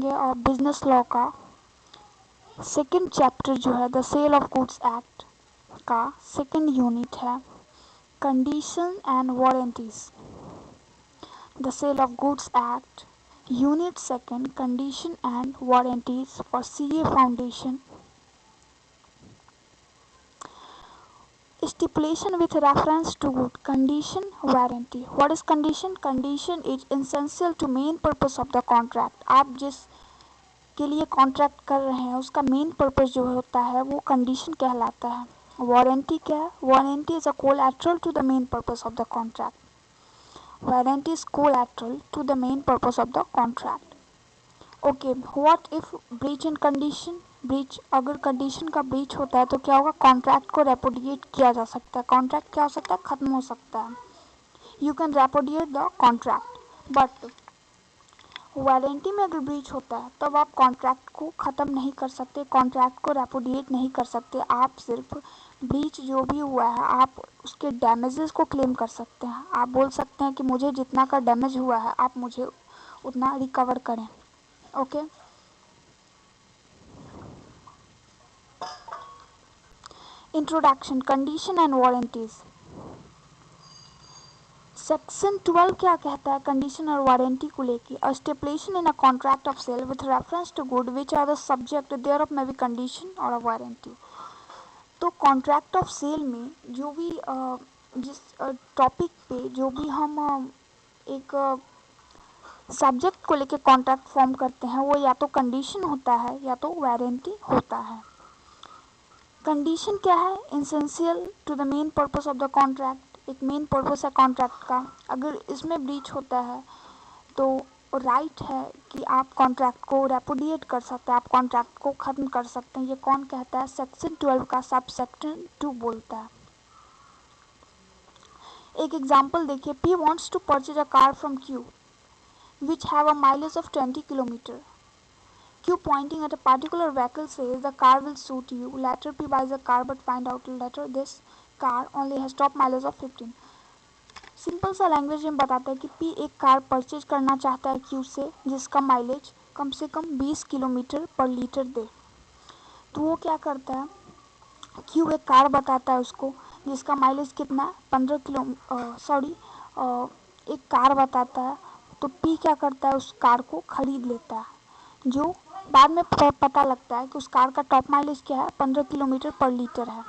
देखेंगे और business law का सेकंड चैप्टर जो है the sale of goods act का सेकंड यूनिट है condition and warranties. The sale of goods act unit second condition and warranties for CA foundation. Stipulation with reference to good. Condition, warranty. What is condition? Condition is essential to main purpose of the contract. आप जिस के लिए contract कर रहे हैं उसका main purpose जो होता है वो कंडीशन कहलाता है। वारंटी क्या है? Warranty is a collateral to the main purpose of the contract. Warranty is collateral to the main purpose of the contract. Okay, what if breach in condition? Breach, अगर condition का breach होता है तो क्या होगा? Contract को repudiate किया जा सकता है। कॉन्ट्रैक्ट क्या हो सकता है? खत्म हो सकता है। You can repudiate the contract. But warranty में अगर ब्रीच होता है तब आप कॉन्ट्रैक्ट को ख़त्म नहीं कर सकते, कॉन्ट्रैक्ट को रेपुडिएट नहीं कर सकते। आप सिर्फ ब्रीच जो भी हुआ है आप उसके डैमेजेस को क्लेम कर सकते हैं। आप बोल सकते हैं कि मुझे जितना का डैमेज हुआ है आप मुझे उतना रिकवर करें। Okay, introduction, condition and warranties. Section 12 क्या कहता है कंडीशन और वारंटी को लेके? A stipulation in a contract of sale with reference to good which are the subject thereof may be condition और अ वारंटी। तो contract of sale में जो भी जिस टॉपिक पे जो भी हम एक सब्जेक्ट को लेके कॉन्ट्रैक्ट फॉर्म करते हैं वो या तो कंडीशन होता है या तो वारंटी होता है। कंडीशन क्या है? Essential to the main purpose of the contract. एक मेन पर्पस है कॉन्ट्रैक्ट का। अगर इसमें ब्रीच होता है तो राइट है कि आप कॉन्ट्रैक्ट को रेपुडिएट कर सकते हैं, आप कॉन्ट्रैक्ट को ख़त्म कर सकते हैं। ये कौन कहता है? सेक्शन 12 का सब सेक्शन 2 बोलता है। एक एग्जाम्पल देखिए, P wants to purchase a car from Q which have a mileage of 20 kilometer. Q pointing at a particular vehicle says the car will suit you. Later P buys a car but find out later this car only has top mileage of 15. Simple सा language में बताता है कि P एक car purchase करना चाहता है Q से जिसका माइलेज कम से कम 20 किलोमीटर पर लीटर दे। तो वो क्या करता है? Q एक कार बताता है उसको जिसका माइलेज कितना है? 15 किलो एक कार बताता है। तो P क्या करता है? उस कार को खरीद लेता है, जो बाद में पता लगता है कि उस कार का टॉप माइलेज क्या है? 15 किलोमीटर पर लीटर है।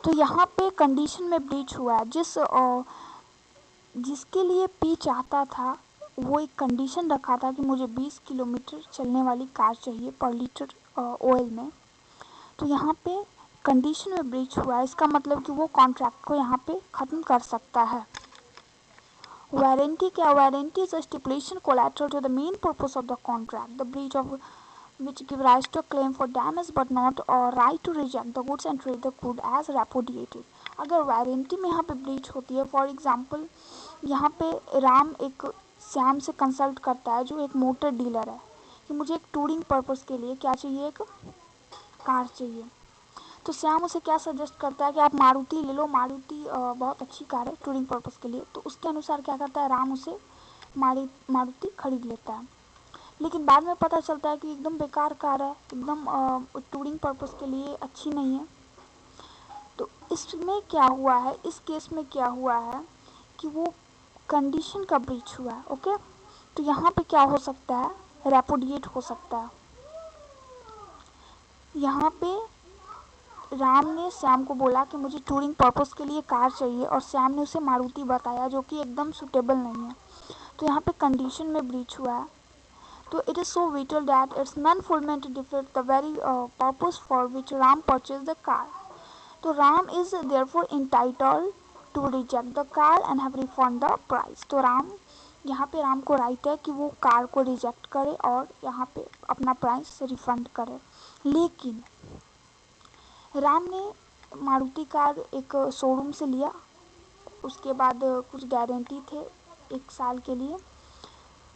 तो यहाँ पे कंडीशन में ब्रीच हुआ है। जिसके लिए P चाहता था वो एक कंडीशन रखा था कि मुझे 20 किलोमीटर चलने वाली कार चाहिए पर लीटर ऑयल में। तो यहाँ पे कंडीशन में ब्रीच हुआ है, इसका मतलब कि वो कॉन्ट्रैक्ट को यहाँ पे ख़त्म कर सकता है। वारंटी क्या? Warranty is a stipulation collateral to the main purpose of the contract the breach of which give rise to a claim for damage but not a right to reject the goods and treat the good as repudiated. अगर warranty में यहाँ पे breach होती है, for example यहाँ पे राम एक श्याम से कंसल्ट करता है जो एक मोटर डीलर है कि मुझे एक टूरिंग पर्पस के लिए क्या चाहिए? एक कार चाहिए। तो श्याम उसे क्या सजेस्ट करता है कि आप मारुति ले लो, मारुति बहुत अच्छी कार है टूरिंग पर्पस के लिए। तो उसके अनुसार क्या करता है? राम उसे मारुति खरीद लेता है। लेकिन बाद में पता चलता है कि एकदम बेकार कार है, एकदम टूरिंग पर्पस के लिए अच्छी नहीं है। तो इसमें क्या हुआ है? इस केस में क्या हुआ है कि वो कंडीशन का ब्रीच हुआ है। ओके, तो यहाँ पे क्या हो सकता है? रेपुडिएट हो सकता है। यहाँ पे राम ने श्याम को बोला कि मुझे टूरिंग पर्पस के लिए कार चाहिए और श्याम ने उसे मारुति बताया जो कि एकदम सुटेबल नहीं है। तो यहाँ पे कंडीशन में ब्रीच हुआ है। So it is so vital that its non-fulfillment defeats the very purpose for which Ram purchased the car. So Ram is therefore entitled to reject the car and have refund the price. तो यहाँ पे राम को right है कि वो car को reject करे और यहाँ पे अपना प्राइस रिफंड करे। लेकिन राम ने मारुति कार एक शोरूम से लिया, उसके बाद कुछ गारंटी थे 1 साल के लिए।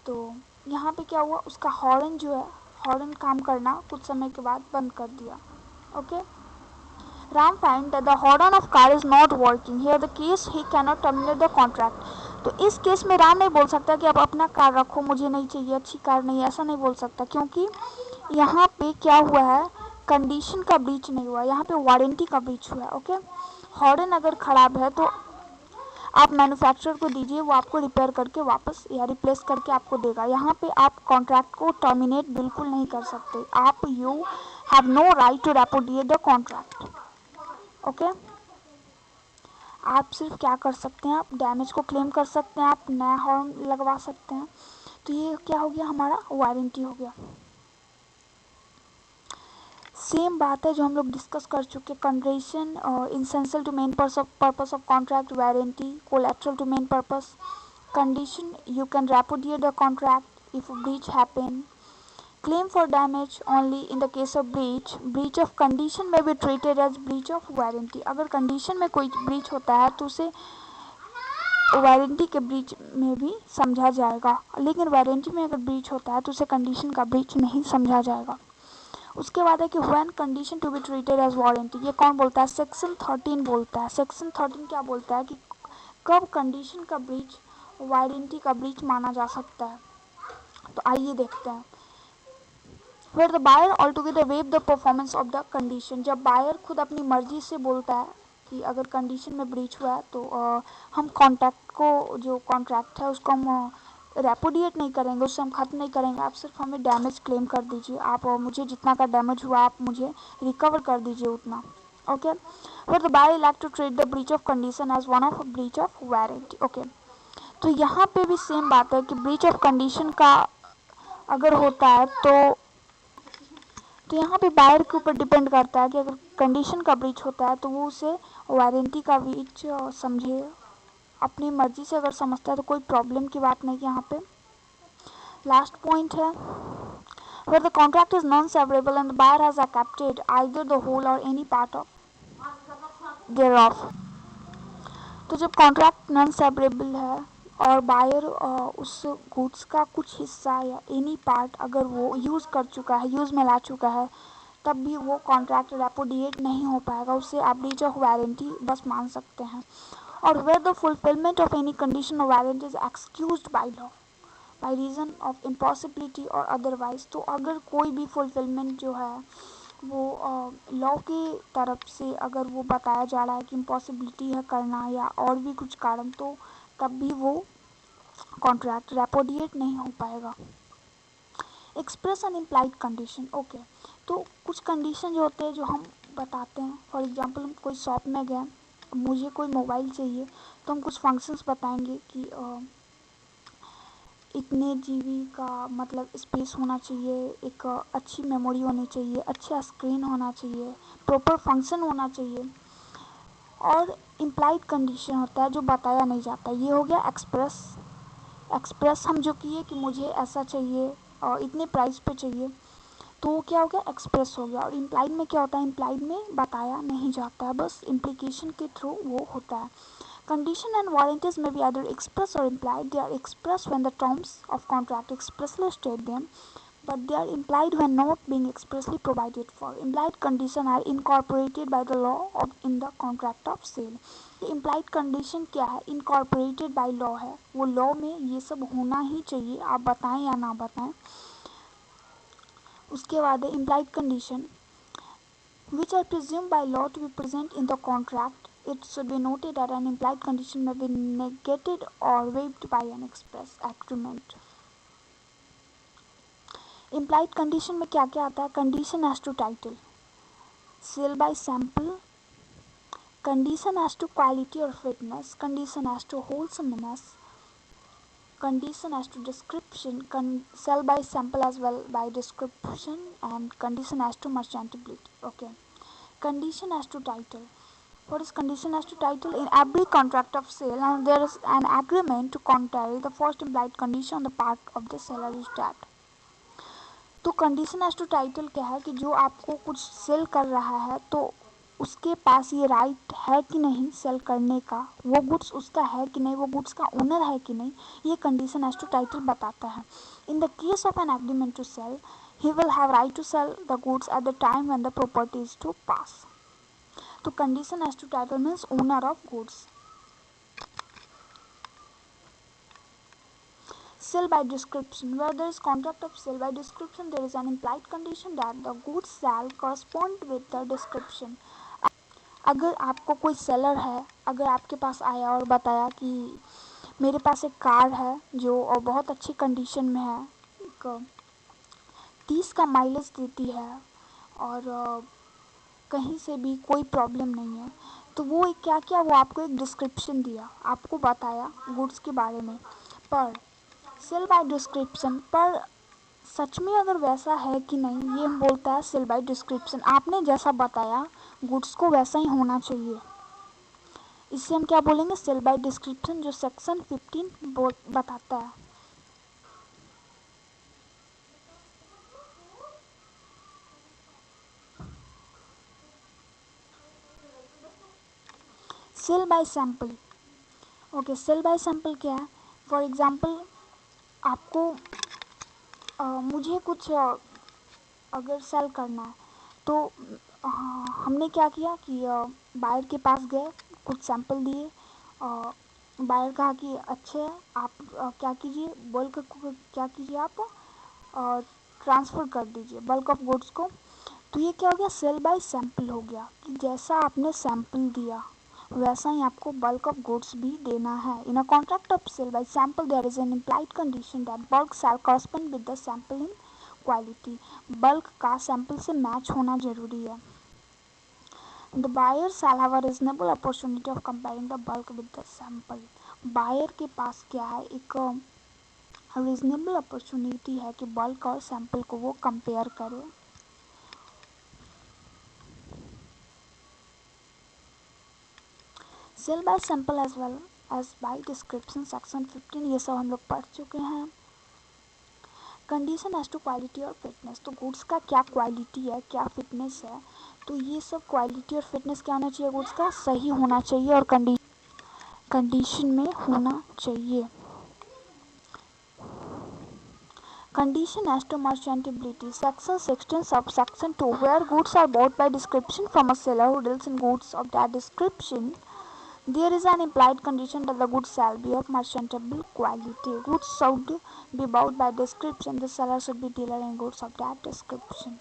तो यहाँ पे क्या हुआ? उसका हॉर्न जो है, हॉर्न काम करना कुछ समय के बाद बंद कर दिया। Okay, Ram find that the horn of car is not working here the case he can not terminate the contract. तो इस केस में राम नहीं बोल सकता कि आप अपना कार रखो, मुझे नहीं चाहिए, अच्छी कार नहीं, ऐसा नहीं बोल सकता, क्योंकि यहाँ पे क्या हुआ है, कंडीशन का ब्रीच नहीं हुआ, यहाँ पे वारंटी का ब्रीच हुआ है। ओके, हॉर्न अगर ख़राब है तो आप मैन्युफैक्चरर को दीजिए, वो आपको रिपेयर करके वापस या रिप्लेस करके आपको देगा। यहाँ पे आप कॉन्ट्रैक्ट को टर्मिनेट बिल्कुल नहीं कर सकते, आप you have no right to repudiate the contract. Okay, आप सिर्फ क्या कर सकते हैं, आप डैमेज को क्लेम कर सकते हैं, आप नया हॉर्न लगवा सकते हैं। तो ये क्या हो गया, हमारा वारंटी हो गया। सेम बात है जो हम लोग डिस्कस कर चुके, condition essential to main purpose of contract, warranty collateral to main purpose. Condition, you can repudiate the contract if a breach happen. Claim for damage only in the case of breach. Breach of condition may be treated as breach of warranty. अगर condition में कोई breach होता है तो उसे warranty के breach में भी समझा जाएगा, लेकिन वारंटी में अगर ब्रीच होता है तो उसे कंडीशन का ब्रीच नहीं समझा जाएगा। उसके बाद है कि when condition to be treated as warranty, ये कौन बोलता है, सेक्शन 13 बोलता है। सेक्शन 13 क्या बोलता है कि कब कंडीशन का ब्रीच वारंटी का ब्रीच माना जा सकता है। तो आइए देखते हैं। Where the buyer altogether waive the performance of the condition, जब बायर खुद अपनी मर्जी से बोलता है कि अगर कंडीशन में ब्रीच हुआ है तो हम कॉन्ट्रैक्ट को, जो कॉन्ट्रैक्ट है उसको हम रेपुडिएट नहीं करेंगे, उससे हम ख़त्म नहीं करेंगे, आप सिर्फ हमें डैमेज क्लेम कर दीजिए, आप मुझे जितना का डैमेज हुआ आप मुझे रिकवर कर दीजिए उतना। Okay, where the buyer elect to treat the breach of condition as one of a breach of warranty. Okay, तो यहाँ पे भी सेम बात है कि ब्रीच ऑफ कंडीशन का अगर होता है तो यहाँ पे बायर के ऊपर डिपेंड करता है कि अगर कंडीशन का ब्रीच होता है तो वो उसे वारंटी का ब्रीच समझे, अपनी मर्जी से अगर समझता है तो कोई प्रॉब्लम की बात नहीं। यहाँ पे लास्ट पॉइंट है, where the contract is non-severable and the buyer has accepted either the whole or any part of thereof. तो जब कॉन्ट्रैक्ट नॉन सेवरेबल है और बायर उस गुड्स का कुछ हिस्सा या एनी पार्ट अगर वो यूज़ कर चुका है, यूज़ में ला चुका है, तब भी वो कॉन्ट्रैक्ट रेपुडिएट नहीं हो पाएगा, उससे आप ब्रीच ऑफ वारंटी बस मान सकते हैं। और where the fulfilment of any condition of warranty is excused by law by reason of impossibility और अदरवाइज, तो अगर कोई भी फुलफिलमेंट जो है वो लॉ की तरफ से अगर वो बताया जा रहा है कि इम्पॉसिबिलिटी है करना या और भी कुछ कारण, तो तब भी वो कॉन्ट्रैक्ट रेपुडिएट नहीं हो पाएगा। Express and implied condition. Okay, तो कुछ कंडीशन जो होते हैं जो हम बताते हैं, फॉर एग्जांपल हम कोई शॉप में गए, मुझे कोई मोबाइल चाहिए, तो हम कुछ फंक्शंस बताएंगे कि इतने जीबी का मतलब स्पेस होना चाहिए, एक अच्छी मेमोरी होनी चाहिए, अच्छा स्क्रीन होना चाहिए, प्रॉपर फंक्शन होना चाहिए। और इम्प्लाइड कंडीशन होता है जो बताया नहीं जाता, ये हो गया एक्सप्रेस। एक्सप्रेस हम जो किए कि मुझे ऐसा चाहिए और इतने प्राइस पे चाहिए, तो वो क्या हो गया, एक्सप्रेस हो गया। और इम्प्लाइड में क्या होता है, इम्प्लाइड में बताया नहीं जाता है, बस इम्प्लीकेशन के थ्रू वो होता है। Condition and warranties may be either express or implied. They are expressed when the terms of contract expressly state them, but they are implied when not being expressly provided for. Implied conditions are incorporated by the law of in the contract of sale. Implied condition क्या है, incorporated by law है, वो law में ये सब होना ही चाहिए, आप बताएं या ना बताएं। उसके बाद है implied condition which are presumed by law to be present in the contract. It should be noted that an implied condition may be negated or waived by an express agreement. Implied condition में क्या क्या आता है, condition as to title, sale by sample, condition as to quality or fitness, condition as to wholesomeness, condition as to description, sell by sample as well by description, and condition as to merchantability. Okay, condition as to title. What is condition as to title? In every contract of sale, and there is an agreement to contrary the first implied condition on the part of the seller is that. तो condition as to title क्या है कि जो आपको कुछ cell कर रहा है तो उसके पास ये राइट है कि नहीं सेल करने का, वो गुड्स उसका है कि नहीं, वो गुड्स का ओनर है कि नहीं, ये कंडीशन एज टू टाइटल बताता है। In the case of an agreement to sell, he will have right to sell the goods at the time when the property is to pass. तो condition as to title means owner of goods. Sell by description. Where there is contract of sale by description, there is an implied condition that the goods shall correspond with the description. अगर आपको कोई seller है, अगर आपके पास आया और बताया कि मेरे पास एक कार है जो और बहुत अच्छी कंडीशन में है, 30 का माइलेज देती है और कहीं से भी कोई प्रॉब्लम नहीं है, तो वो क्या किया, वो आपको एक डिस्क्रिप्शन दिया, आपको बताया गुड्स के बारे में। पर सेल बाय डिस्क्रिप्शन पर सच में अगर वैसा है कि नहीं, ये हम बोलता है सेल बाय डिस्क्रिप्शन। आपने जैसा बताया गुड्स को वैसा ही होना चाहिए, इससे हम क्या बोलेंगे, सेल बाय डिस्क्रिप्शन, जो सेक्शन 15 बताता है। Sale by sample. Okay, sale by sample क्या है? फॉर एग्जांपल आपको मुझे कुछ अगर सेल करना है तो हमने क्या किया कि बायर के पास गए, कुछ सैंपल दिए, बायर कहा कि अच्छे हैं, आप क्या कीजिए, बल्क को क्या कीजिए, आप ट्रांसफ़र कर दीजिए बल्क ऑफ गुड्स को। तो ये क्या हो गया, सेल बाय सैंपल हो गया, कि जैसा आपने सैंपल दिया वैसा ही आपको बल्क ऑफ गुड्स भी देना है। In a contract of sale by sample there is an implied condition that bulk shall correspond with the sample in quality. Bulk का सैंपल से मैच होना जरूरी है। The buyer shall have a reasonable opportunity of comparing the bulk with the sample. Buyer के पास क्या है, एक रीजनेबल अपॉर्चुनिटी है कि बल्क और सैंपल को वो कंपेयर करे। Sale by sample as well as by description section 15, ये सब हम लोग पढ़ चुके हैं। कंडीशन एज टू क्वालिटी और फिटनेस, तो गुड्स का क्या क्वालिटी है, क्या फिटनेस है, तो ये सब क्वालिटी और फिटनेस क्या होना चाहिए, गुड्स का सही होना चाहिए और कंडीशन में होना चाहिए। Condition as to merchantability, section 16 sub section 2, where goods are bought by description from a seller who deals in goods of that description, there is an implied condition that the goods shall be of merchantable quality. Goods should be bought by description. The seller should be dealer in goods of that description.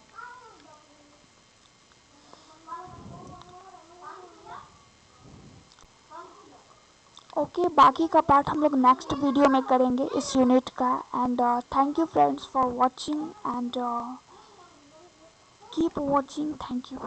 Okay, बाकी का part हम लोग next video में करेंगे इस unit का। And thank you friends for watching and keep watching. Thank you.